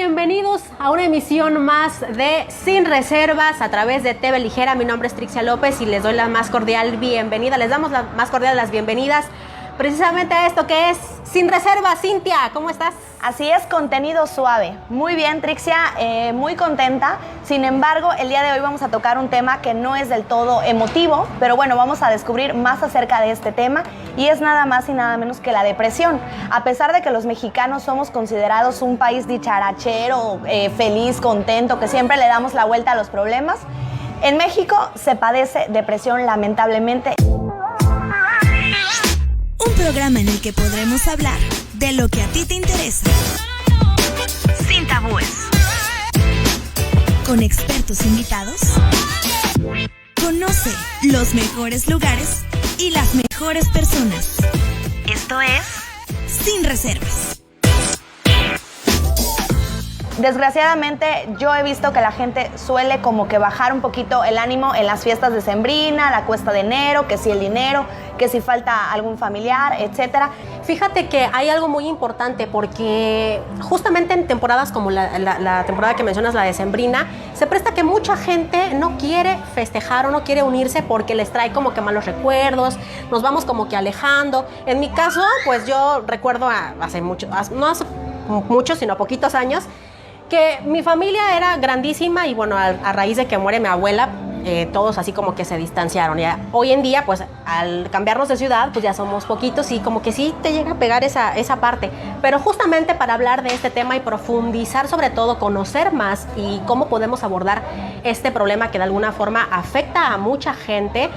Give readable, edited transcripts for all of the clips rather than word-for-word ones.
Bienvenidos a una emisión más de Sin Reservas a través de TV Ligera. Mi nombre es Trixia López y les doy la más cordial bienvenida. Les damos la más cordial las bienvenidas precisamente a esto que es Sin Reservas. Cintia, ¿cómo estás? Así es, contenido suave. Muy bien, Trixia, muy contenta. Sin embargo, el día de hoy vamos a tocar un tema que no es del todo emotivo, pero bueno, vamos a descubrir más acerca de este tema y es nada más y nada menos que la depresión. A pesar de que los mexicanos somos considerados un país dicharachero, feliz, contento, que siempre le damos la vuelta a los problemas, en México se padece depresión lamentablemente. Un programa en el que podremos hablar de lo que a ti te interesa. Sin tabúes. Con expertos invitados. Conoce los mejores lugares y las mejores personas. Esto es Sin Reservas. Desgraciadamente, yo he visto que la gente suele como que bajar un poquito el ánimo en las fiestas decembrinas, la cuesta de enero, que si el dinero, que si falta algún familiar, etcétera. Fíjate que hay algo muy importante porque justamente en temporadas como la temporada que mencionas, la decembrina, se presta que mucha gente no quiere festejar o no quiere unirse porque les trae como que malos recuerdos, nos vamos como que alejando. En mi caso, pues yo recuerdo hace mucho, no hace muchos, sino poquitos años, que mi familia era grandísima y bueno, a raíz de que muere mi abuela, todos así como que se distanciaron. Y hoy en día, pues al cambiarnos de ciudad, pues ya somos poquitos y como que sí te llega a pegar esa parte. Pero justamente para hablar de este tema y profundizar, sobre todo conocer más y cómo podemos abordar este problema que de alguna forma afecta a mucha gente,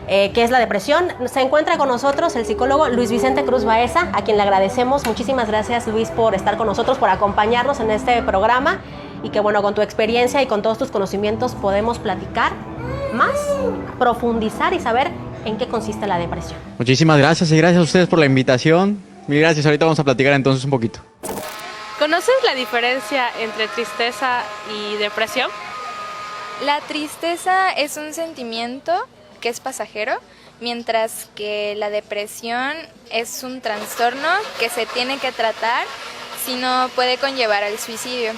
que es la depresión, se encuentra con nosotros el psicólogo Luis Vicente Cruz Baeza, a quien le agradecemos. Muchísimas gracias, Luis, por estar con nosotros, por acompañarnos en este programa y que bueno, con tu experiencia y con todos tus conocimientos podemos platicar más, profundizar y saber en qué consiste la depresión. Muchísimas gracias y gracias a ustedes por la invitación. Mil gracias, ahorita vamos a platicar entonces un poquito. ¿Conoces la diferencia entre tristeza y depresión? La tristeza es un sentimiento que es pasajero, mientras que la depresión es un trastorno que se tiene que tratar, si no puede conllevar al suicidio.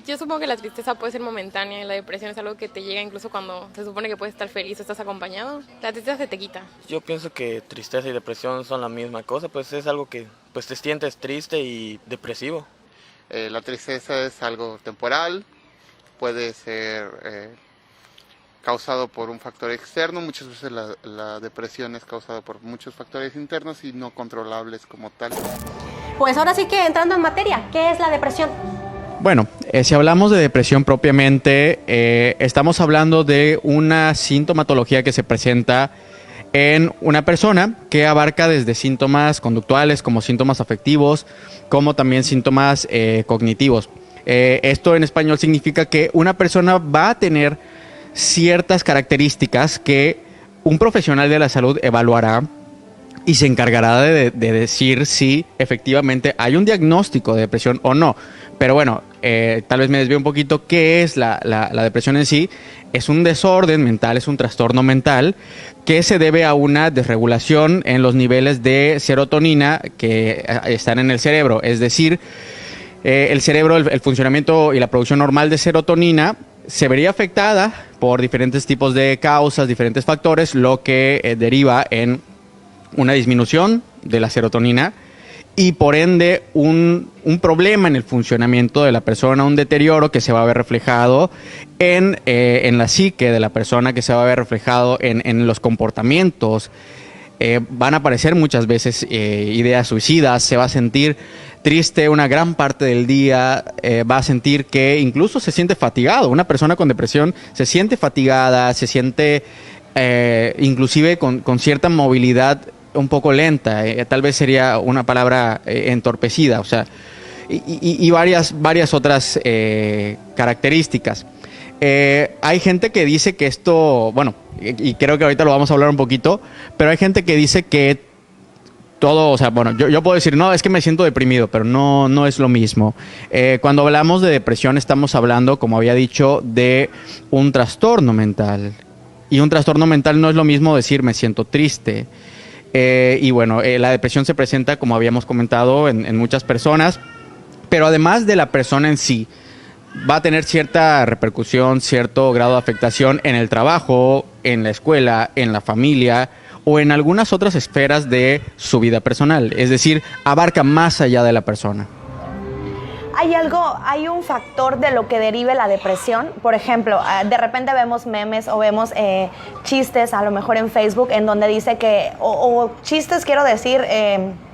Yo supongo que la tristeza puede ser momentánea y la depresión es algo que te llega incluso cuando se supone que puedes estar feliz o estás acompañado. La tristeza se te quita. Yo pienso que tristeza y depresión son la misma cosa, pues es algo que pues te sientes triste y depresivo. La tristeza es algo temporal, puede ser causado por un factor externo. Muchas veces la depresión es causada por muchos factores internos y no controlables como tal. Pues ahora sí que entrando en materia, ¿qué es la depresión? Bueno, si hablamos de depresión propiamente, estamos hablando de una sintomatología que se presenta en una persona que abarca desde síntomas conductuales como síntomas afectivos, como también síntomas cognitivos. Esto en español significa que una persona va a tener ciertas características que un profesional de la salud evaluará y se encargará de decir si efectivamente hay un diagnóstico de depresión o no. Pero bueno, tal vez me desvío un poquito. ¿Qué es la depresión en sí? Es un desorden mental, es un trastorno mental que se debe a una desregulación en los niveles de serotonina que están en el cerebro. Es decir, el cerebro, el funcionamiento y la producción normal de serotonina se vería afectada por diferentes tipos de causas, diferentes factores, lo que deriva en una disminución de la serotonina y por ende un problema en el funcionamiento de la persona, un deterioro que se va a ver reflejado en la psique de la persona, que se va a ver reflejado en los comportamientos. Van a aparecer muchas veces ideas suicidas, se va a sentir triste una gran parte del día, va a sentir que incluso se siente fatigado. Una persona con depresión se siente fatigada, se siente inclusive con cierta movilidad un poco lenta, tal vez sería una palabra entorpecida, o sea, y varias otras características. Hay gente que dice que esto, bueno, y creo que ahorita lo vamos a hablar un poquito, pero hay gente que dice que todo, o sea, bueno, yo puedo decir, no, es que me siento deprimido, pero no es lo mismo. Cuando hablamos de depresión estamos hablando, como había dicho, de un trastorno mental. Y un trastorno mental no es lo mismo decir me siento triste. Y bueno, la depresión se presenta, como habíamos comentado, en muchas personas Pero además de la persona en sí, va a tener cierta repercusión, cierto grado de afectación en el trabajo, en la escuela, en la familia o en algunas otras esferas de su vida personal. Es decir, abarca más allá de la persona. Hay un factor de lo que derive la depresión. Por ejemplo, de repente vemos memes o vemos chistes, a lo mejor en Facebook, en donde dice que, o chistes quiero decir,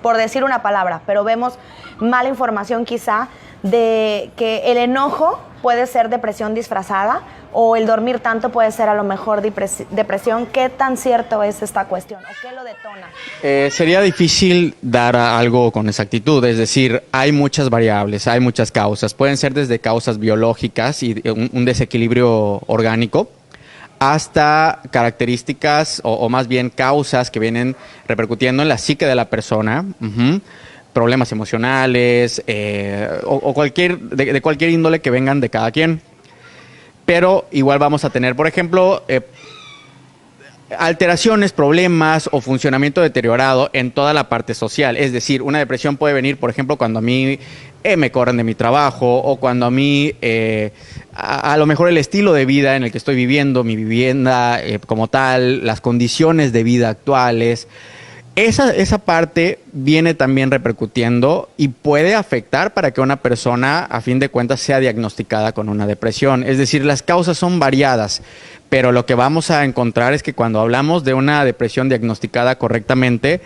por decir una palabra, pero vemos mala información quizá de que el enojo puede ser depresión disfrazada o el dormir tanto puede ser a lo mejor depresión. ¿Qué tan cierto es esta cuestión o qué lo detona? Sería difícil dar algo con exactitud, es decir, hay muchas variables, hay muchas causas. Pueden ser desde causas biológicas y un desequilibrio orgánico hasta características o más bien causas que vienen repercutiendo en la psique de la persona. Problemas emocionales o de cualquier índole que vengan de cada quien. Pero igual vamos a tener, por ejemplo, alteraciones, problemas o funcionamiento deteriorado en toda la parte social. Es decir, una depresión puede venir, por ejemplo, cuando a mí me corren de mi trabajo o cuando a mí a lo mejor el estilo de vida en el que estoy viviendo, mi vivienda como tal, las condiciones de vida actuales. Esa parte viene también repercutiendo y puede afectar para que una persona, a fin de cuentas, sea diagnosticada con una depresión. Es decir, las causas son variadas, pero lo que vamos a encontrar es que cuando hablamos de una depresión diagnosticada correctamente,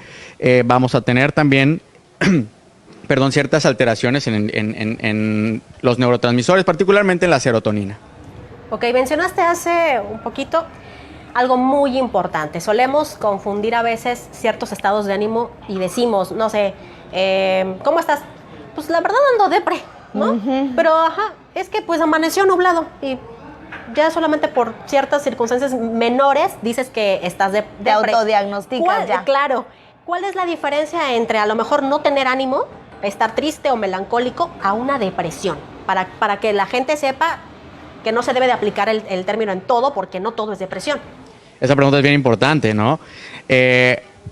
vamos a tener también ciertas alteraciones en los neurotransmisores, particularmente en la serotonina. Ok, mencionaste hace un poquito algo muy importante. Solemos confundir a veces ciertos estados de ánimo y decimos, no sé, ¿cómo estás? Pues la verdad ando depre, ¿no? Pero es que pues amaneció nublado y ya solamente por ciertas circunstancias menores dices que estás depre. Te autodiagnosticas ya. Claro. ¿Cuál es la diferencia entre a lo mejor no tener ánimo, estar triste o melancólico, a una depresión? Para que la gente sepa que no se debe de aplicar el término en todo, porque no todo es depresión. Esa pregunta es bien importante, ¿no?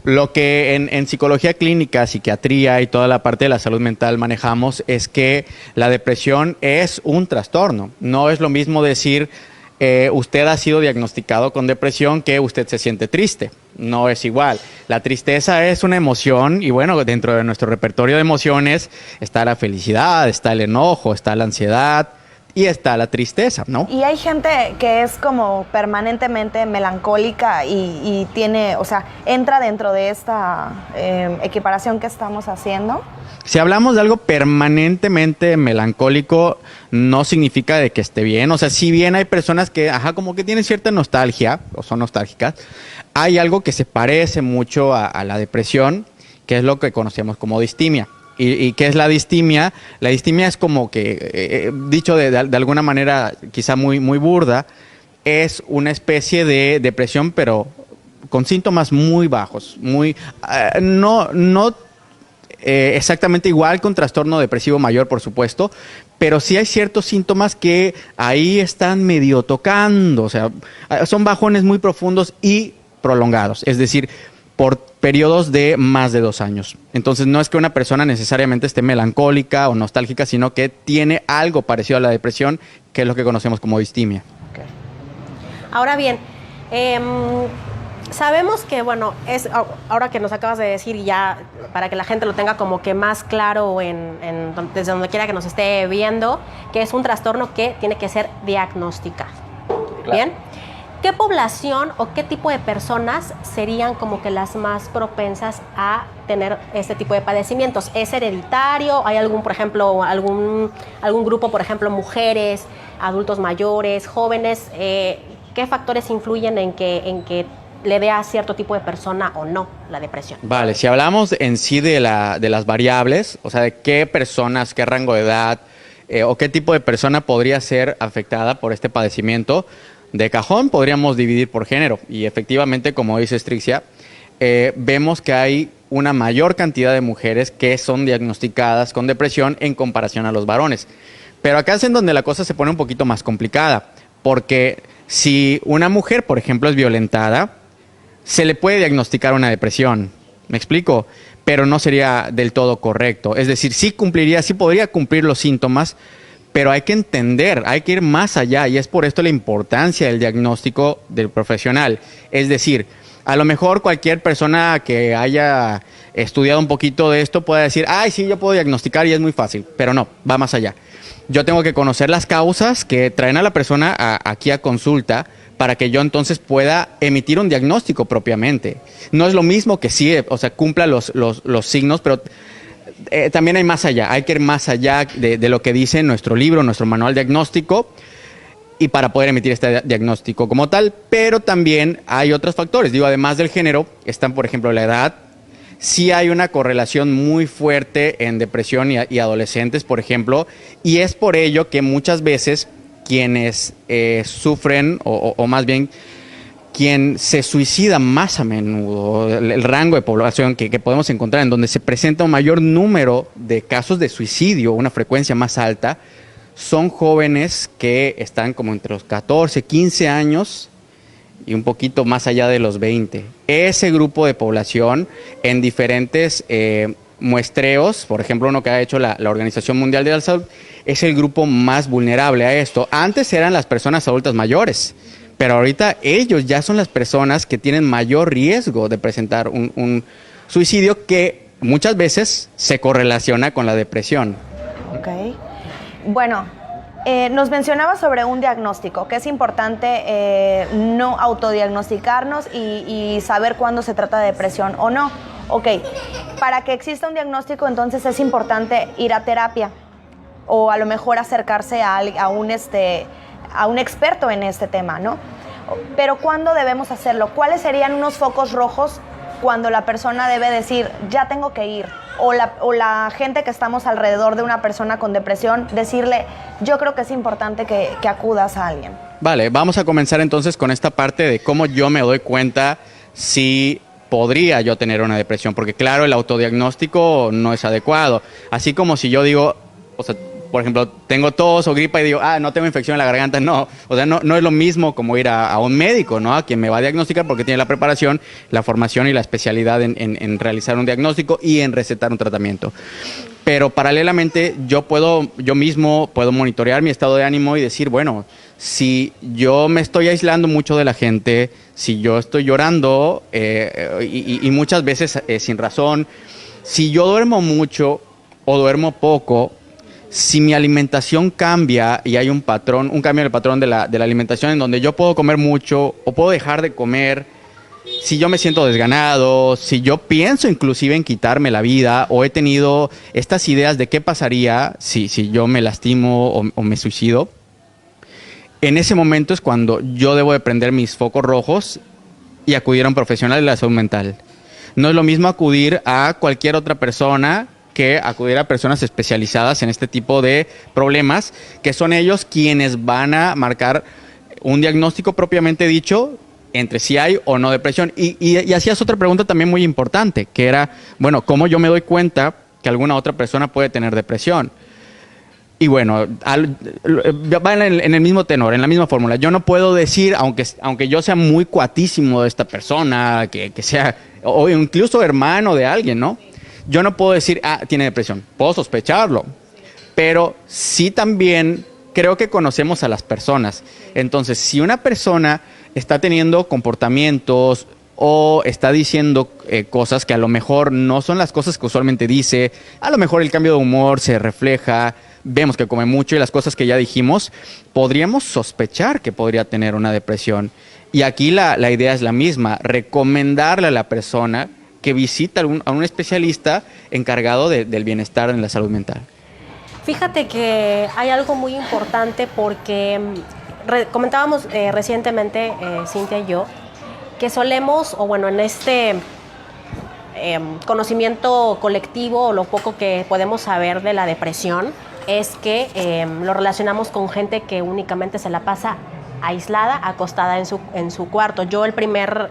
Lo que en psicología clínica, psiquiatría y toda la parte de la salud mental manejamos es que la depresión es un trastorno. No es lo mismo decir usted ha sido diagnosticado con depresión que usted se siente triste. No es igual. La tristeza es una emoción y bueno, dentro de nuestro repertorio de emociones está la felicidad, está el enojo, está la ansiedad, y está la tristeza, ¿no? Y hay gente que es como permanentemente melancólica y tiene, o sea, entra dentro de esta equiparación que estamos haciendo. Si hablamos de algo permanentemente melancólico, no significa de que esté bien. O sea, si bien hay personas que, como que tienen cierta nostalgia o son nostálgicas, hay algo que se parece mucho a la depresión, que es lo que conocemos como distimia. ¿Y qué es la distimia? La distimia es como que, dicho de alguna manera quizá muy burda, es una especie de depresión, pero con síntomas muy bajos, no exactamente igual que un trastorno depresivo mayor, por supuesto, pero sí hay ciertos síntomas que ahí están medio tocando, o sea, son bajones muy profundos y prolongados, es decir, por periodos de más de 2 años. Entonces no es que una persona necesariamente esté melancólica o nostálgica, sino que tiene algo parecido a la depresión, que es lo que conocemos como distimia. Okay. Ahora bien, sabemos que, bueno, ahora que nos acabas de decir ya, para que la gente lo tenga como que más claro desde donde quiera que nos esté viendo, que es un trastorno que tiene que ser diagnosticado. Claro. ¿Bien? ¿Qué población o qué tipo de personas serían como que las más propensas a tener este tipo de padecimientos? ¿Es hereditario? ¿Hay algún, por ejemplo, algún grupo, por ejemplo, mujeres, adultos mayores, jóvenes? ¿Qué factores influyen en que le dé a cierto tipo de persona o no la depresión? Vale, si hablamos en sí de las variables, o sea, de qué personas, qué rango de edad o qué tipo de persona podría ser afectada por este padecimiento, de cajón podríamos dividir por género y efectivamente, como dice Trixia, vemos que hay una mayor cantidad de mujeres que son diagnosticadas con depresión en comparación a los varones. Pero acá es en donde la cosa se pone un poquito más complicada, porque si una mujer, por ejemplo, es violentada, se le puede diagnosticar una depresión. ¿Me explico? Pero no sería del todo correcto. Es decir, sí podría cumplir los síntomas, pero hay que entender, hay que ir más allá, y es por esto la importancia del diagnóstico del profesional. Es decir, a lo mejor cualquier persona que haya estudiado un poquito de esto puede decir, ay, sí, yo puedo diagnosticar y es muy fácil, pero no, va más allá. Yo tengo que conocer las causas que traen a la persona aquí a consulta para que yo entonces pueda emitir un diagnóstico propiamente. No es lo mismo que sí, o sea, cumpla los signos, pero también hay más allá, hay que ir más allá de lo que dice nuestro libro, nuestro manual diagnóstico, y para poder emitir este diagnóstico como tal. Pero también hay otros factores, digo, además del género, están por ejemplo la edad. Sí hay una correlación muy fuerte en depresión y adolescentes, por ejemplo, y es por ello que muchas veces quienes sufren, o más bien quien se suicida más a menudo, el rango de población que podemos encontrar en donde se presenta un mayor número de casos de suicidio, una frecuencia más alta, son jóvenes que están como entre los 14, 15 años y un poquito más allá de los 20. Ese grupo de población en diferentes muestreos, por ejemplo uno que ha hecho la Organización Mundial de la Salud, es el grupo más vulnerable a esto. Antes eran las personas adultas mayores, pero ahorita ellos ya son las personas que tienen mayor riesgo de presentar un suicidio, que muchas veces se correlaciona con la depresión. Ok. Bueno, nos mencionaba sobre un diagnóstico, que es importante no autodiagnosticarnos y saber cuándo se trata de depresión o no. Ok, para que exista un diagnóstico, entonces es importante ir a terapia o a lo mejor acercarse a un experto en este tema, ¿no? Pero ¿cuándo debemos hacerlo? ¿Cuáles serían unos focos rojos cuando la persona debe decir, ya tengo que ir? O la gente que estamos alrededor de una persona con depresión, decirle, yo creo que es importante que acudas a alguien. Vale, vamos a comenzar entonces con esta parte de cómo yo me doy cuenta si podría yo tener una depresión, porque claro, el autodiagnóstico no es adecuado. Así como si yo digo, o sea, por ejemplo, tengo tos o gripa y digo, no tengo infección en la garganta, no. O sea, no es lo mismo como ir a un médico, ¿no? A quien me va a diagnosticar, porque tiene la preparación, la formación y la especialidad en realizar un diagnóstico y en recetar un tratamiento. Pero paralelamente yo mismo puedo monitorear mi estado de ánimo y decir, bueno, si yo me estoy aislando mucho de la gente, si yo estoy llorando y muchas veces sin razón, si yo duermo mucho o duermo poco, si mi alimentación cambia y hay un cambio en el patrón de la alimentación en donde yo puedo comer mucho o puedo dejar de comer, si yo me siento desganado, si yo pienso inclusive en quitarme la vida o he tenido estas ideas de qué pasaría si yo me lastimo o me suicido, en ese momento es cuando yo debo de prender mis focos rojos y acudir a un profesional de la salud mental. No es lo mismo acudir a cualquier otra persona que acudir a personas especializadas en este tipo de problemas, que son ellos quienes van a marcar un diagnóstico propiamente dicho entre si hay o no depresión. Y hacías otra pregunta también muy importante, que era, bueno, ¿cómo yo me doy cuenta que alguna otra persona puede tener depresión? Y bueno, va en el mismo tenor, en la misma fórmula. Yo no puedo decir, aunque yo sea muy cuatísimo de esta persona, que sea, o incluso hermano de alguien, ¿no? Yo no puedo decir, tiene depresión. Puedo sospecharlo, pero sí también creo que conocemos a las personas. Entonces, si una persona está teniendo comportamientos o está diciendo cosas que a lo mejor no son las cosas que usualmente dice, a lo mejor el cambio de humor se refleja, vemos que come mucho y las cosas que ya dijimos, podríamos sospechar que podría tener una depresión. Y aquí la idea es la misma, recomendarle a la persona que visita a un especialista encargado del bienestar en la salud mental. Fíjate que hay algo muy importante porque comentábamos recientemente, Cintia y yo, que solemos, o bueno, en este conocimiento colectivo o lo poco que podemos saber de la depresión, es que lo relacionamos con gente que únicamente se la pasa aislada, acostada en su cuarto. Yo el primer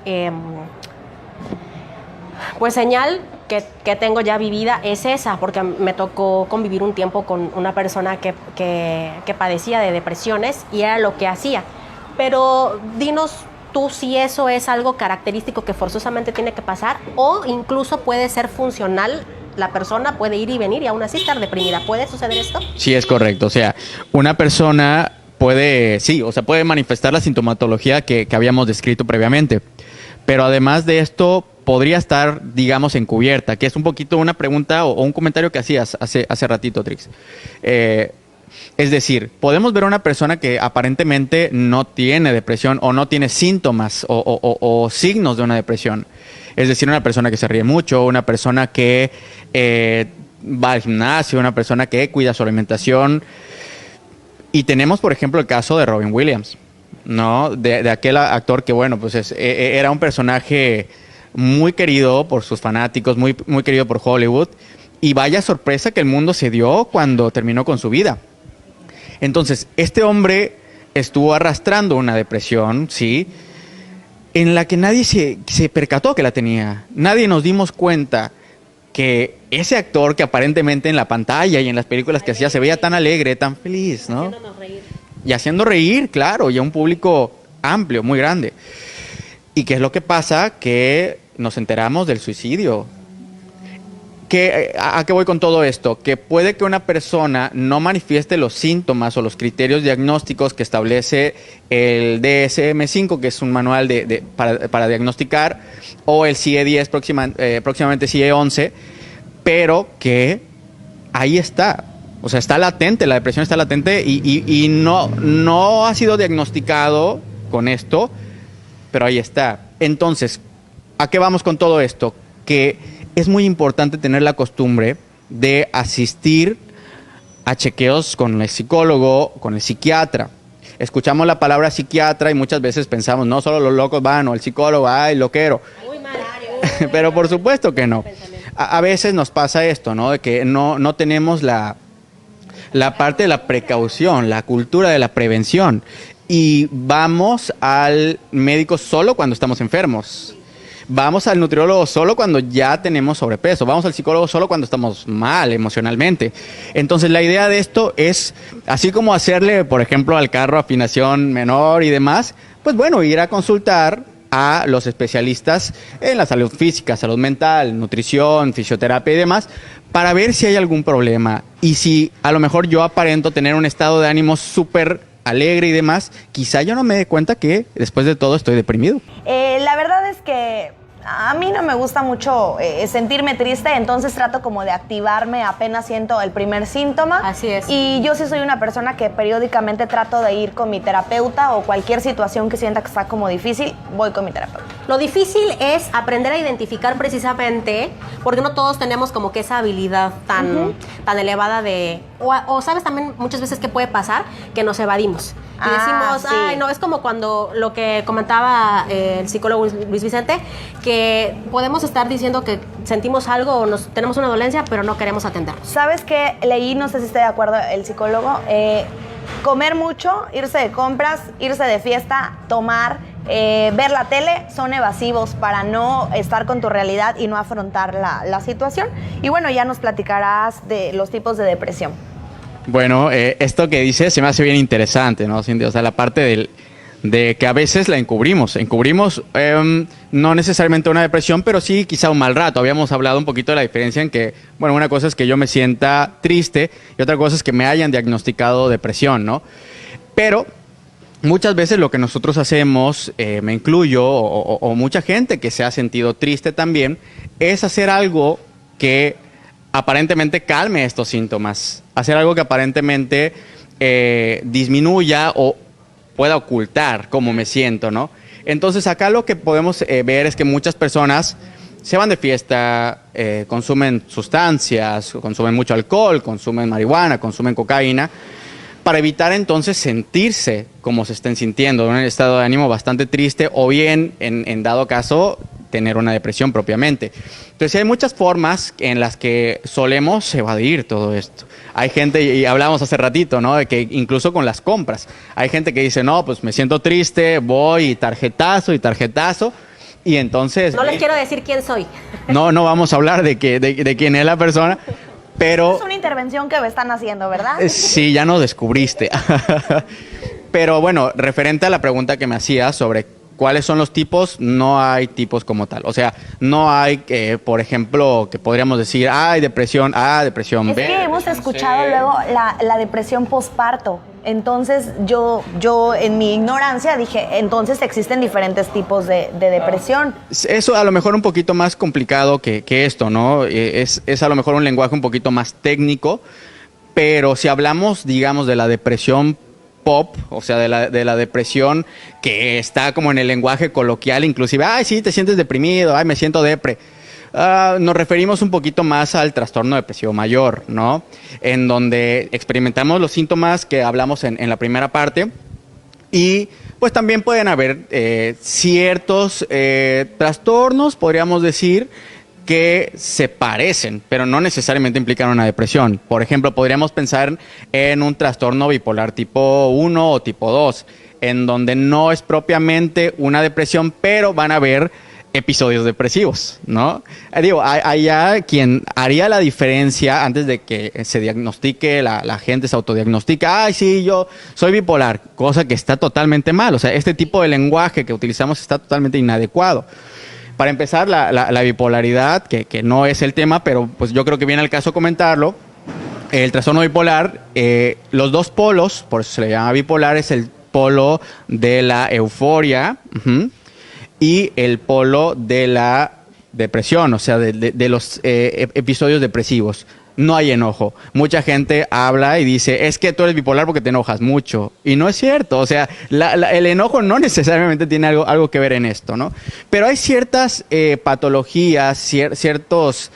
señal que tengo ya vivida es esa, porque me tocó convivir un tiempo con una persona que padecía de depresiones y era lo que hacía. Pero dinos tú si eso es algo característico que forzosamente tiene que pasar, o incluso puede ser funcional. La persona puede ir y venir y aún así estar deprimida. ¿Puede suceder esto? Sí, es correcto. O sea, una persona puede manifestar la sintomatología que habíamos descrito previamente. Pero además de esto, podría estar, digamos, encubierta, que es un poquito una pregunta o un comentario que hacías hace ratito, Trix. Es decir, podemos ver a una persona que aparentemente no tiene depresión o no tiene síntomas o signos de una depresión. Es decir, una persona que se ríe mucho, una persona que va al gimnasio, una persona que cuida su alimentación. Y tenemos, por ejemplo, el caso de Robin Williams, ¿no? De aquel actor que, bueno, pues era un personaje muy querido por sus fanáticos, muy, muy querido por Hollywood. Y vaya sorpresa que el mundo se dio cuando terminó con su vida. Entonces, este hombre estuvo arrastrando una depresión, ¿sí?, en la que nadie se percató que la tenía. Nadie nos dimos cuenta que ese actor que aparentemente en la pantalla y en las películas que hacía se veía tan alegre, tan feliz, ¿no? Haciéndonos reír. Y haciendo reír, claro, y a un público amplio, muy grande. ¿Y qué es lo que pasa? Que nos enteramos del suicidio. ¿A qué voy con todo esto? Que puede que una persona no manifieste los síntomas o los criterios diagnósticos que establece el DSM-5, que es un manual para diagnosticar, o el CIE-10, próximamente CIE-11, pero que ahí está. O sea, está latente, la depresión está latente y no ha sido diagnosticado con esto, pero ahí está. Entonces, ¿a qué vamos con todo esto? Que es muy importante tener la costumbre de asistir a chequeos con el psicólogo, con el psiquiatra. Escuchamos la palabra psiquiatra y muchas veces pensamos, no, solo los locos van, o el psicólogo, ay, loquero. Muy mal. Pero por supuesto que no. A veces nos pasa esto, ¿no? De que no tenemos la parte de la precaución, la cultura de la prevención. Y vamos al médico solo cuando estamos enfermos. Vamos al nutriólogo solo cuando ya tenemos sobrepeso. Vamos al psicólogo solo cuando estamos mal emocionalmente. Entonces la idea de esto es, así como hacerle, por ejemplo, al carro afinación menor y demás, pues bueno, ir a consultar a los especialistas en la salud física, salud mental, nutrición, fisioterapia y demás, para ver si hay algún problema. Y si a lo mejor yo aparento tener un estado de ánimo súper alegre y demás, quizá yo no me dé cuenta que después de todo estoy deprimido. La verdad es que a mí no me gusta mucho sentirme triste, entonces trato como de activarme apenas siento el primer síntoma. Así es. Y yo sí soy una persona que periódicamente trato de ir con mi terapeuta, o cualquier situación que sienta que está como difícil, voy con mi terapeuta. Lo difícil es aprender a identificar precisamente, porque no todos tenemos como que esa habilidad tan elevada de... O sabes también muchas veces qué puede pasar, que nos evadimos. Y decimos, sí. ay, no, es como cuando lo que comentaba el psicólogo Luis Vicente, que podemos estar diciendo que sentimos algo o tenemos una dolencia, pero no queremos atendernos. ¿Sabes qué? Leí, no sé si estoy de acuerdo, el psicólogo, comer mucho, irse de compras, irse de fiesta, tomar, ver la tele, son evasivos para no estar con tu realidad y no afrontar la situación. Y bueno, ya nos platicarás de los tipos de depresión. Bueno, esto que dices se me hace bien interesante, ¿no, Cindy? O sea, la parte de que a veces la encubrimos. No necesariamente una depresión, pero sí quizá un mal rato. Habíamos hablado un poquito de la diferencia en que, bueno, una cosa es que yo me sienta triste y otra cosa es que me hayan diagnosticado depresión, ¿no? Pero muchas veces lo que nosotros hacemos, me incluyo, o mucha gente que se ha sentido triste también, es hacer algo que aparentemente calme estos síntomas, hacer algo que aparentemente disminuya o pueda ocultar cómo me siento, ¿no? Entonces acá lo que podemos ver es que muchas personas se van de fiesta, consumen sustancias, consumen mucho alcohol, consumen marihuana, consumen cocaína, para evitar entonces sentirse como se estén sintiendo, en un estado de ánimo bastante triste, o bien, en dado caso, tener una depresión propiamente. Entonces hay muchas formas en las que solemos evadir todo esto. Hay gente, y hablamos hace ratito, ¿no?, de que incluso con las compras, hay gente que dice, no, pues me siento triste, voy y tarjetazo, y entonces... No les quiero decir quién soy. No vamos a hablar de quién es la persona, pero... Es una intervención que me están haciendo, ¿verdad? Sí, ya nos descubriste. Pero bueno, referente a la pregunta que me hacías sobre ¿Cuáles son los tipos? No hay tipos como tal. O sea, no hay, por ejemplo, que podríamos decir, hay depresión A, depresión B. Es que hemos escuchado luego la depresión posparto. Entonces yo en mi ignorancia dije, entonces existen diferentes tipos de depresión. Eso a lo mejor un poquito más complicado que esto, ¿no? Es a lo mejor un lenguaje un poquito más técnico, pero si hablamos, digamos, de la depresión pop, o sea, de la depresión que está como en el lenguaje coloquial, inclusive, ay, sí, te sientes deprimido, ay, me siento depre. Nos referimos un poquito más al trastorno depresivo mayor, ¿no? En donde experimentamos los síntomas que hablamos en la primera parte y pues también pueden haber ciertos trastornos, podríamos decir, que se parecen, pero no necesariamente implican una depresión. Por ejemplo, podríamos pensar en un trastorno bipolar tipo 1 o tipo 2, en donde no es propiamente una depresión, pero van a haber episodios depresivos, ¿no? Digo, allá quien haría la diferencia antes de que se diagnostique, la gente se autodiagnostica, ay, sí, yo soy bipolar, cosa que está totalmente mal. O sea, este tipo de lenguaje que utilizamos está totalmente inadecuado. Para empezar, la bipolaridad, que no es el tema, pero pues yo creo que viene al caso comentarlo. El trastorno bipolar, los dos polos, por eso se le llama bipolar, es el polo de la euforia y el polo de la depresión, o sea, de los episodios depresivos. No hay enojo. Mucha gente habla y dice, es que tú eres bipolar porque te enojas mucho. Y no es cierto. O sea, el enojo no necesariamente tiene algo que ver en esto, ¿no? Pero hay ciertas patologías, ciertos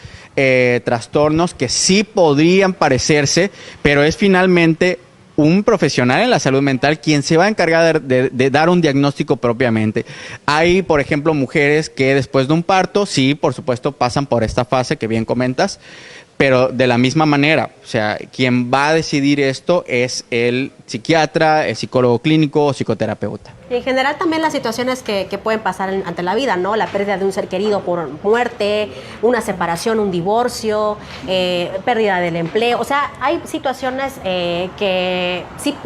trastornos que sí podrían parecerse, pero es finalmente un profesional en la salud mental quien se va a encargar de dar un diagnóstico propiamente. Hay, por ejemplo, mujeres que después de un parto, sí, por supuesto, pasan por esta fase que bien comentas, pero de la misma manera, o sea, quien va a decidir esto es el psiquiatra, el psicólogo clínico o psicoterapeuta. Y en general también las situaciones que pueden pasar ante la vida, ¿no? La pérdida de un ser querido por muerte, una separación, un divorcio, pérdida del empleo. O sea, hay situaciones que sí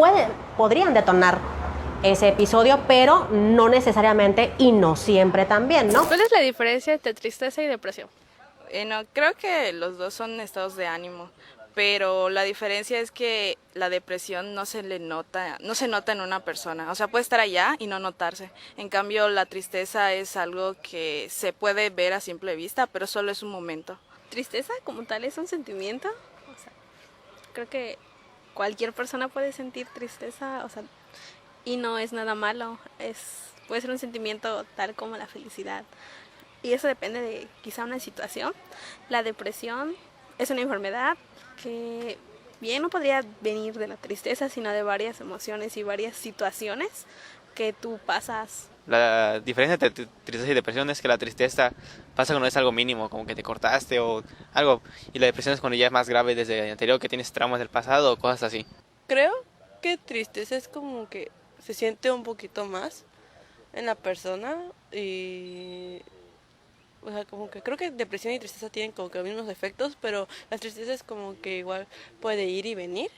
podrían detonar ese episodio, pero no necesariamente y no siempre también, ¿no? ¿Cuál es la diferencia entre tristeza y depresión? No, creo que los dos son estados de ánimo, pero la diferencia es que la depresión no se nota en una persona. O sea, puede estar allá y no notarse. En cambio, la tristeza es algo que se puede ver a simple vista, pero solo es un momento. Tristeza como tal es un sentimiento. O sea, creo que cualquier persona puede sentir tristeza, o sea, y no es nada malo. Puede ser un sentimiento tal como la felicidad. Y eso depende de quizá una situación. La depresión es una enfermedad que bien no podría venir de la tristeza, sino de varias emociones y varias situaciones que tú pasas. La diferencia entre tristeza y depresión es que la tristeza pasa cuando es algo mínimo, como que te cortaste o algo, y la depresión es cuando ya es más grave desde el anterior, que tienes traumas del pasado o cosas así. Creo que tristeza es como que se siente un poquito más en la persona y... O sea, como que creo que depresión y tristeza tienen como que los mismos efectos, pero la tristeza es como que igual puede ir y venir.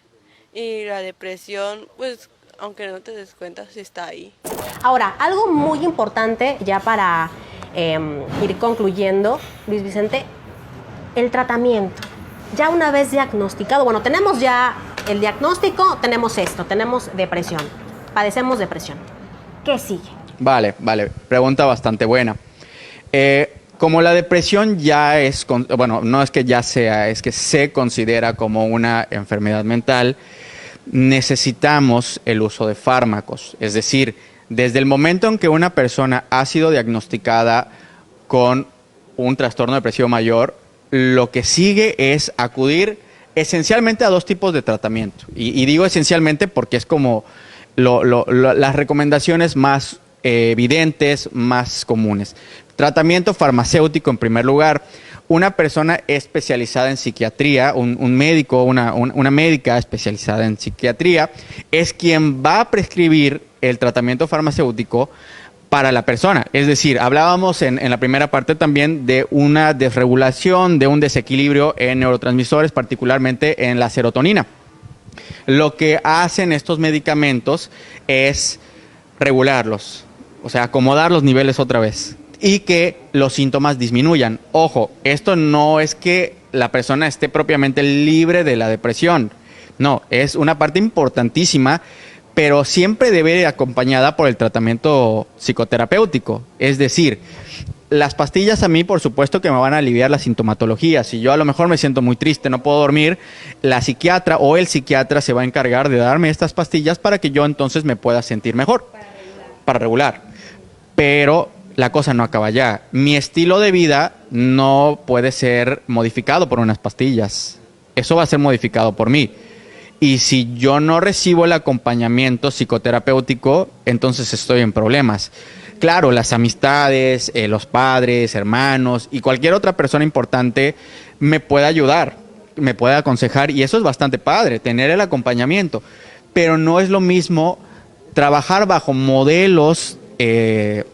Y la depresión, pues, aunque no te des cuenta, sí está ahí. Ahora, algo muy importante ya para ir concluyendo, Luis Vicente, el tratamiento. Ya una vez diagnosticado, bueno, tenemos ya el diagnóstico, tenemos esto, tenemos depresión, padecemos depresión. ¿Qué sigue? Vale, pregunta bastante buena. Como la depresión ya es, bueno, no es que ya sea, es que se considera como una enfermedad mental, necesitamos el uso de fármacos. Es decir, desde el momento en que una persona ha sido diagnosticada con un trastorno depresivo mayor, lo que sigue es acudir esencialmente a dos tipos de tratamiento. Y digo esencialmente porque es como las recomendaciones más evidentes, más comunes. Tratamiento farmacéutico en primer lugar. Una persona especializada en psiquiatría, un médico, una médica especializada en psiquiatría, es quien va a prescribir el tratamiento farmacéutico para la persona. Es decir, hablábamos en la primera parte también de una desregulación, de un desequilibrio en neurotransmisores, particularmente en la serotonina. Lo que hacen estos medicamentos es regularlos. o sea, acomodar los niveles otra vez y que los síntomas disminuyan. Ojo, esto no es que la persona esté propiamente libre de la depresión, no, es una parte importantísima, pero siempre debe ir acompañada por el tratamiento psicoterapéutico. Es decir, las pastillas a mí, por supuesto, que me van a aliviar la sintomatología. Si yo a lo mejor me siento muy triste, no puedo dormir, la psiquiatra o el psiquiatra se va a encargar de darme estas pastillas para que yo entonces me pueda sentir mejor, para regular. Pero la cosa no acaba allá. Mi estilo de vida no puede ser modificado por unas pastillas. Eso va a ser modificado por mí. Y si yo no recibo el acompañamiento psicoterapéutico, entonces estoy en problemas. Claro, las amistades, los padres, hermanos y cualquier otra persona importante me puede ayudar, me puede aconsejar, y eso es bastante padre, tener el acompañamiento. Pero no es lo mismo trabajar bajo modelos de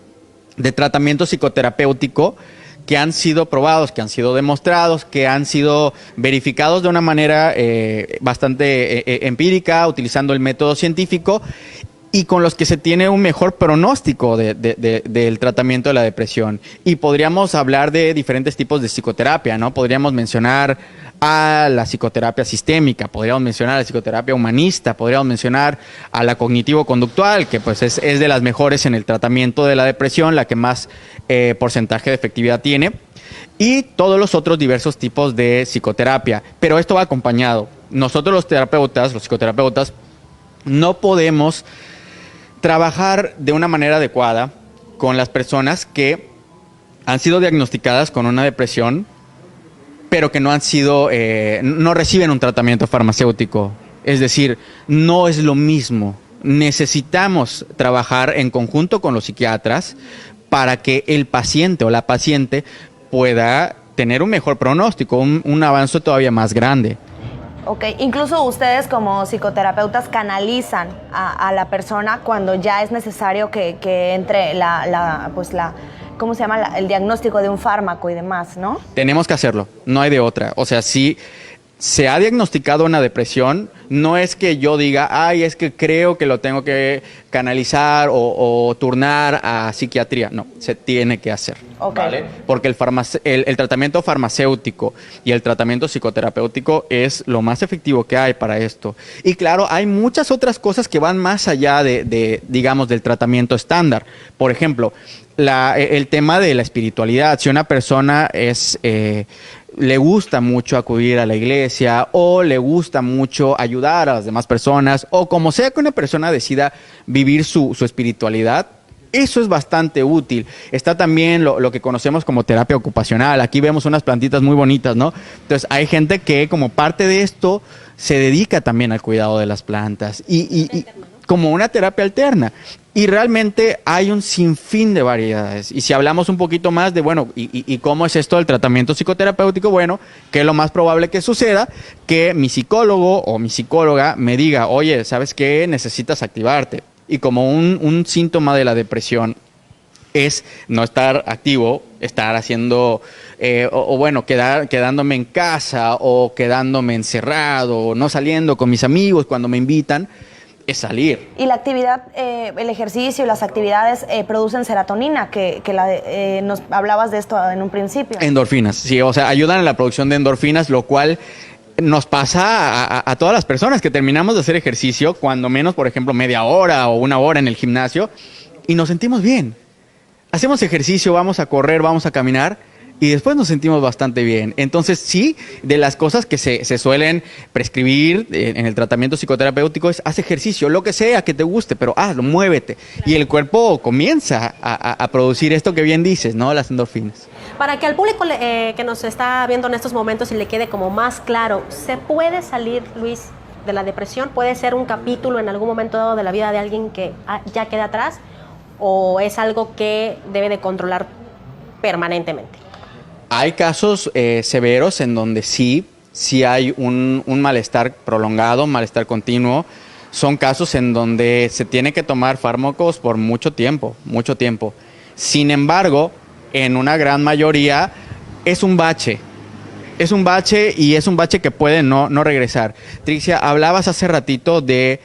tratamiento psicoterapéutico que han sido probados, que han sido demostrados, que han sido verificados de una manera bastante empírica, utilizando el método científico, y con los que se tiene un mejor pronóstico del tratamiento de la depresión. Y podríamos hablar de diferentes tipos de psicoterapia, ¿no? Podríamos mencionar a la psicoterapia sistémica, podríamos mencionar a la psicoterapia humanista, podríamos mencionar a la cognitivo-conductual, que pues es de las mejores en el tratamiento de la depresión, la que más porcentaje de efectividad tiene, y todos los otros diversos tipos de psicoterapia. Pero esto va acompañado. Nosotros los psicoterapeutas, no podemos trabajar de una manera adecuada con las personas que han sido diagnosticadas con una depresión, pero que no han sido, no reciben un tratamiento farmacéutico. Es decir, no es lo mismo. Necesitamos trabajar en conjunto con los psiquiatras para que el paciente o la paciente pueda tener un mejor pronóstico, un avance todavía más grande. Ok, incluso ustedes como psicoterapeutas canalizan a la persona cuando ya es necesario que entre ¿cómo se llama? El diagnóstico de un fármaco y demás, ¿no? Tenemos que hacerlo, no hay de otra. O sea, si se ha diagnosticado una depresión, no es que yo diga, ay, es que creo que lo tengo que canalizar o turnar a psiquiatría. No, se tiene que hacer. Okay. ¿Vale? Porque el tratamiento farmacéutico y el tratamiento psicoterapéutico es lo más efectivo que hay para esto. Y claro, hay muchas otras cosas que van más allá digamos, del tratamiento estándar. Por ejemplo, el tema de la espiritualidad. Si una persona le gusta mucho acudir a la iglesia o le gusta mucho ayudar a las demás personas, o como sea que una persona decida vivir su espiritualidad, eso es bastante útil. Está también lo que conocemos como terapia ocupacional. Aquí vemos unas plantitas muy bonitas, ¿no? Entonces hay gente que como parte de esto se dedica también al cuidado de las plantas y como una terapia alterna. Y realmente hay un sinfín de variedades. Y si hablamos un poquito más de, bueno, ¿y cómo es esto del tratamiento psicoterapéutico? Bueno, que es lo más probable que suceda, que mi psicólogo o mi psicóloga me diga, oye, ¿sabes qué? Necesitas activarte. Y como un síntoma de la depresión es no estar activo, estar haciendo, quedándome en casa o quedándome encerrado, o no saliendo con mis amigos cuando me invitan, es salir. Y la actividad, el ejercicio y las actividades producen serotonina, nos hablabas de esto en un principio. Endorfinas, sí, o sea, ayudan a la producción de endorfinas, lo cual nos pasa a todas las personas que terminamos de hacer ejercicio, cuando menos, por ejemplo, media hora o una hora en el gimnasio, y nos sentimos bien. Hacemos ejercicio, vamos a correr, vamos a caminar, y después nos sentimos bastante bien. Entonces, sí, de las cosas que se suelen prescribir en el tratamiento psicoterapéutico es haz ejercicio, lo que sea que te guste, pero hazlo, muévete. Y el cuerpo comienza a producir esto que bien dices, ¿no? Las endorfinas. Para que al público que nos está viendo en estos momentos y le quede como más claro, ¿se puede salir, Luis, de la depresión? ¿Puede ser un capítulo en algún momento dado de la vida de alguien que ya queda atrás? ¿O es algo que debe de controlar permanentemente? Hay casos severos en donde sí hay un malestar prolongado, un malestar continuo. Son casos en donde se tiene que tomar fármacos por mucho tiempo, mucho tiempo. Sin embargo, en una gran mayoría es un bache. Es un bache y es un bache que puede no regresar. Trixia, hablabas hace ratito de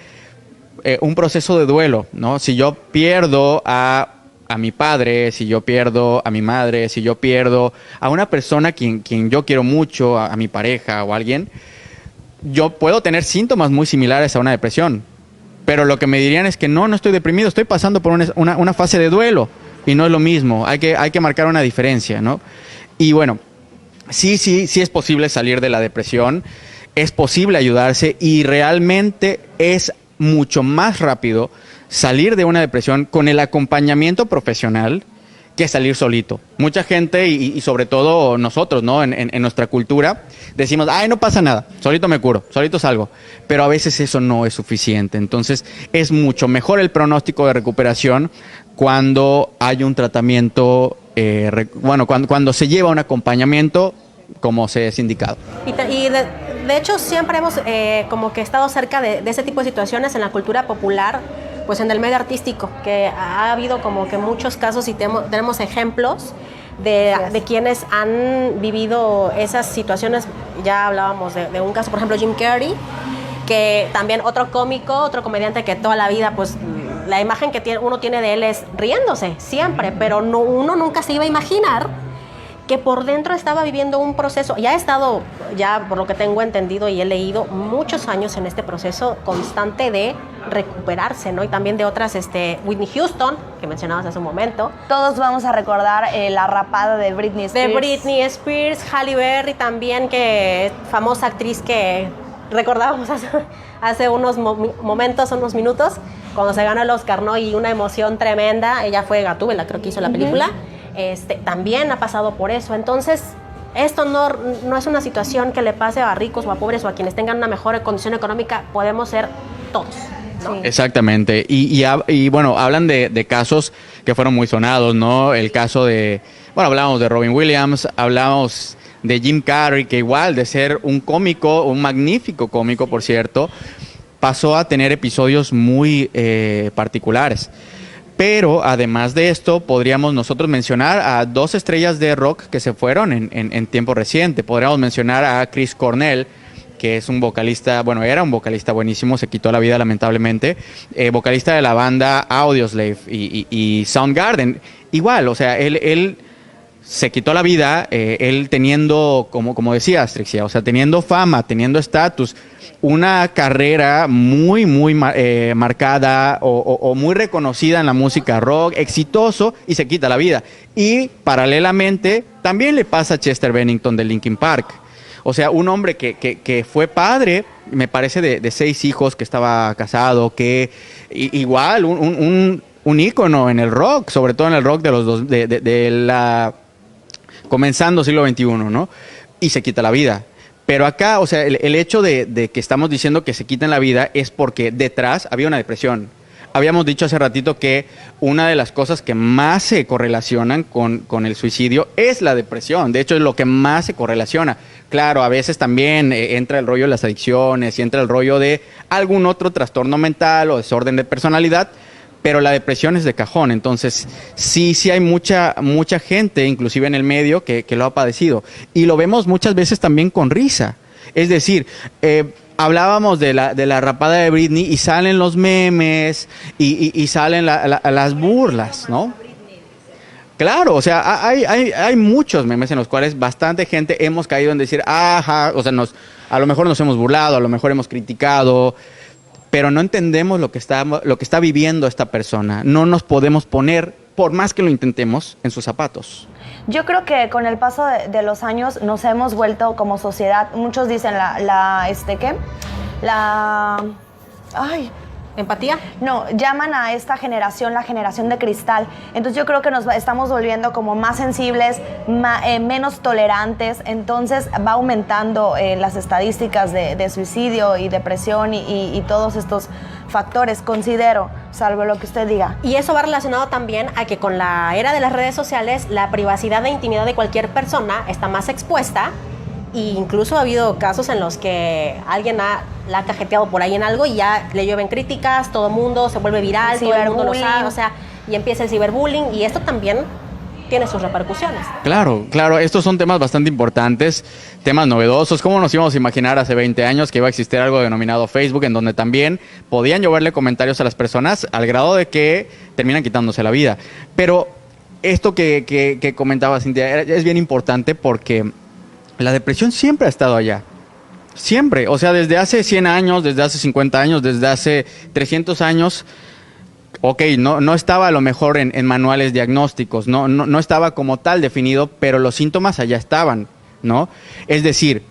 un proceso de duelo, ¿no? Si yo pierdo a a mi padre, si yo pierdo a mi madre, si yo pierdo a una persona quien yo quiero mucho, a mi pareja o a alguien, yo puedo tener síntomas muy similares a una depresión. Pero lo que me dirían es que no estoy deprimido, estoy pasando por una fase de duelo y no es lo mismo, hay que marcar una diferencia, ¿no? Y bueno, sí es posible salir de la depresión, es posible ayudarse y realmente es mucho más rápido salir de una depresión con el acompañamiento profesional que salir solito. Mucha gente y sobre todo nosotros, ¿no? En nuestra cultura decimos, ay, no pasa nada, solito me curo, solito salgo. Pero a veces eso no es suficiente. Entonces es mucho mejor el pronóstico de recuperación cuando hay un tratamiento, cuando se lleva un acompañamiento como se es indicado. Y de hecho siempre hemos como que estado cerca de ese tipo de situaciones en la cultura popular, pues en el medio artístico, que ha habido como que muchos casos y tenemos ejemplos de quienes han vivido esas situaciones. Ya hablábamos de un caso, por ejemplo, Jim Carrey, que también otro cómico, otro comediante que toda la vida, pues la imagen que uno tiene de él es riéndose siempre, pero uno nunca se iba a imaginar que por dentro estaba viviendo un proceso. Ya he estado, por lo que tengo entendido y he leído, muchos años en este proceso constante de recuperarse, ¿no? Y también de otras, Whitney Houston, que mencionabas hace un momento. Todos vamos a recordar la rapada de Britney Spears. De Britney Spears, Halle Berry también, que es famosa actriz que recordábamos hace unos momentos, unos minutos, cuando se ganó el Oscar, ¿no? Y una emoción tremenda. Ella fue Gatúbela, creo que hizo la película. También ha pasado por eso. Entonces, esto no es una situación que le pase a ricos o a pobres o a quienes tengan una mejor condición económica. Podemos ser todos, ¿no? Sí. Exactamente. Y bueno, hablan de casos que fueron muy sonados, ¿no? El caso hablábamos de Robin Williams, hablamos de Jim Carrey, que igual de ser un cómico, un magnífico cómico, por cierto, pasó a tener episodios muy particulares. Pero además de esto, podríamos nosotros mencionar a 2 estrellas de rock que se fueron en tiempo reciente. Podríamos mencionar a Chris Cornell, que es un vocalista, era un vocalista buenísimo, se quitó la vida lamentablemente, vocalista de la banda Audioslave y Soundgarden. Igual, o sea, él se quitó la vida, él teniendo, como decías, Trixia, o sea, teniendo fama, teniendo estatus, una carrera muy marcada o muy reconocida en la música rock, exitoso, y se quita la vida. Y paralelamente también le pasa a Chester Bennington de Linkin Park. O sea, un hombre que fue padre, me parece, de 6 hijos, que estaba casado, que igual un ícono en el rock, sobre todo en el rock comenzando siglo XXI, ¿no? Y se quita la vida. Pero acá, o sea, el hecho de que estamos diciendo que se quitan la vida es porque detrás había una depresión. Habíamos dicho hace ratito que una de las cosas que más se correlacionan con el suicidio es la depresión. De hecho, es lo que más se correlaciona. Claro, a veces también entra el rollo de las adicciones y entra el rollo de algún otro trastorno mental o desorden de personalidad, pero la depresión es de cajón. Entonces sí hay mucha gente, inclusive en el medio, que lo ha padecido, y lo vemos muchas veces también con risa. Es decir, hablábamos de la rapada de Britney y salen los memes y salen las burlas, ¿no? Claro, o sea, hay muchos memes en los cuales bastante gente hemos caído en decir, ajá, o sea, a lo mejor nos hemos burlado, a lo mejor hemos criticado, pero no entendemos lo que está viviendo esta persona. No nos podemos poner, por más que lo intentemos, en sus zapatos. Yo creo que con el paso de los años nos hemos vuelto como sociedad, muchos dicen ¿empatía? No, llaman a esta generación la generación de cristal. Entonces yo creo que nos estamos volviendo como más sensibles, menos tolerantes. Entonces va aumentando las estadísticas de suicidio y depresión y todos estos factores, considero, salvo lo que usted diga. Y eso va relacionado también a que con la era de las redes sociales, la privacidad e intimidad de cualquier persona está más expuesta. E incluso ha habido casos en los que alguien la ha cajeteado por ahí en algo y ya le llueven críticas, todo el mundo se vuelve viral, todo el mundo lo sabe, o sea, y empieza el ciberbullying, y esto también tiene sus repercusiones. Claro, claro, estos son temas bastante importantes, temas novedosos. ¿Cómo nos íbamos a imaginar hace 20 años que iba a existir algo denominado Facebook, en donde también podían lloverle comentarios a las personas al grado de que terminan quitándose la vida? Pero esto que comentaba Cintia es bien importante porque la depresión siempre ha estado allá. Siempre, o sea, desde hace 100 años, desde hace 50 años, desde hace 300 años... Ok, no estaba a lo mejor en manuales diagnósticos, no estaba como tal definido, pero los síntomas allá estaban, ¿no? Es decir,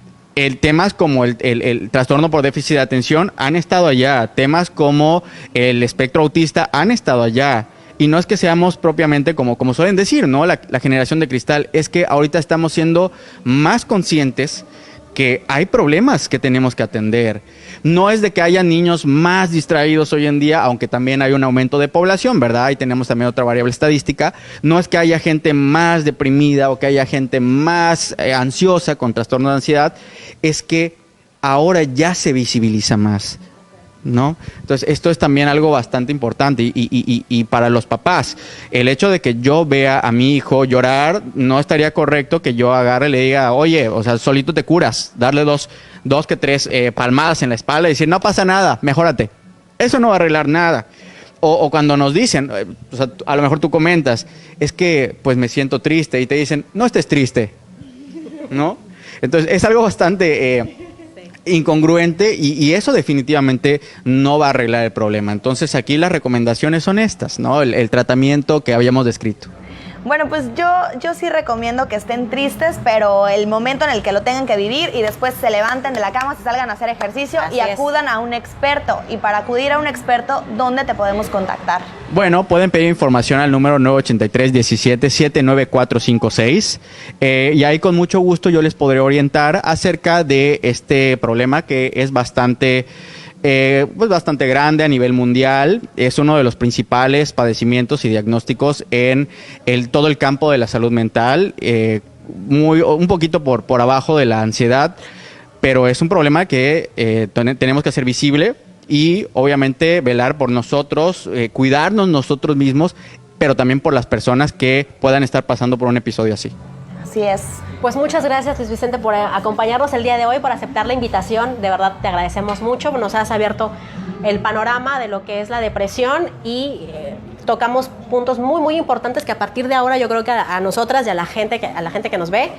temas como el trastorno por déficit de atención han estado allá, temas como el espectro autista han estado allá. Y no es que seamos propiamente como suelen decir, ¿no? La generación de cristal, es que ahorita estamos siendo más conscientes que hay problemas que tenemos que atender. No es de que haya niños más distraídos hoy en día, aunque también hay un aumento de población, ¿verdad? Ahí tenemos también otra variable estadística. No es que haya gente más deprimida o que haya gente más ansiosa con trastorno de ansiedad, es que ahora ya se visibiliza más, ¿no? Entonces, esto es también algo bastante importante y para los papás, el hecho de que yo vea a mi hijo llorar, no estaría correcto que yo agarre y le diga, oye, o sea, solito te curas, darle dos que tres palmadas en la espalda y decir, no pasa nada, mejórate. Eso no va a arreglar nada. O cuando nos dicen, o sea, a lo mejor tú comentas, es que pues me siento triste y te dicen, no estés triste, ¿no? Entonces, es algo bastante... incongruente y eso definitivamente no va a arreglar el problema. Entonces aquí las recomendaciones son estas, ¿no? El tratamiento que habíamos descrito. Bueno, pues yo sí recomiendo que estén tristes, pero el momento en el que lo tengan que vivir y después se levanten de la cama, se salgan a hacer ejercicio y acudan a un experto. Y para acudir a un experto, ¿dónde te podemos contactar? Bueno, pueden pedir información al número 983-17-79456 y ahí con mucho gusto yo les podré orientar acerca de este problema que es bastante grande a nivel mundial. Es uno de los principales padecimientos y diagnósticos en todo el campo de la salud mental, un poquito por abajo de la ansiedad, pero es un problema que tenemos que hacer visible y obviamente velar por nosotros, cuidarnos nosotros mismos, pero también por las personas que puedan estar pasando por un episodio así. Así es. Pues muchas gracias, Luis Vicente, por acompañarnos el día de hoy, por aceptar la invitación. De verdad te agradecemos mucho. Nos has abierto el panorama de lo que es la depresión y tocamos puntos muy, muy importantes que a partir de ahora yo creo que a nosotras y a la gente que nos ve,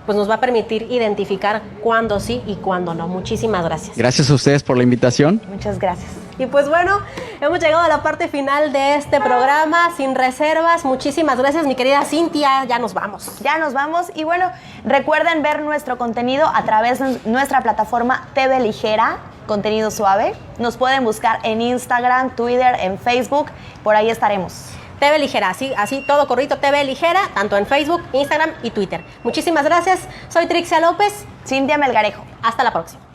pues nos va a permitir identificar cuándo sí y cuándo no. Muchísimas gracias. Gracias a ustedes por la invitación. Muchas gracias. Y pues bueno, hemos llegado a la parte final de este programa, Sin Reservas. Muchísimas gracias, mi querida Cintia. Ya nos vamos. Ya nos vamos. Y bueno, recuerden ver nuestro contenido a través de nuestra plataforma TV Ligera, contenido suave. Nos pueden buscar en Instagram, Twitter, en Facebook. Por ahí estaremos. TV Ligera, así todo corrito, TV Ligera, tanto en Facebook, Instagram y Twitter. Muchísimas gracias. Soy Trixia López. Cintia Melgarejo. Hasta la próxima.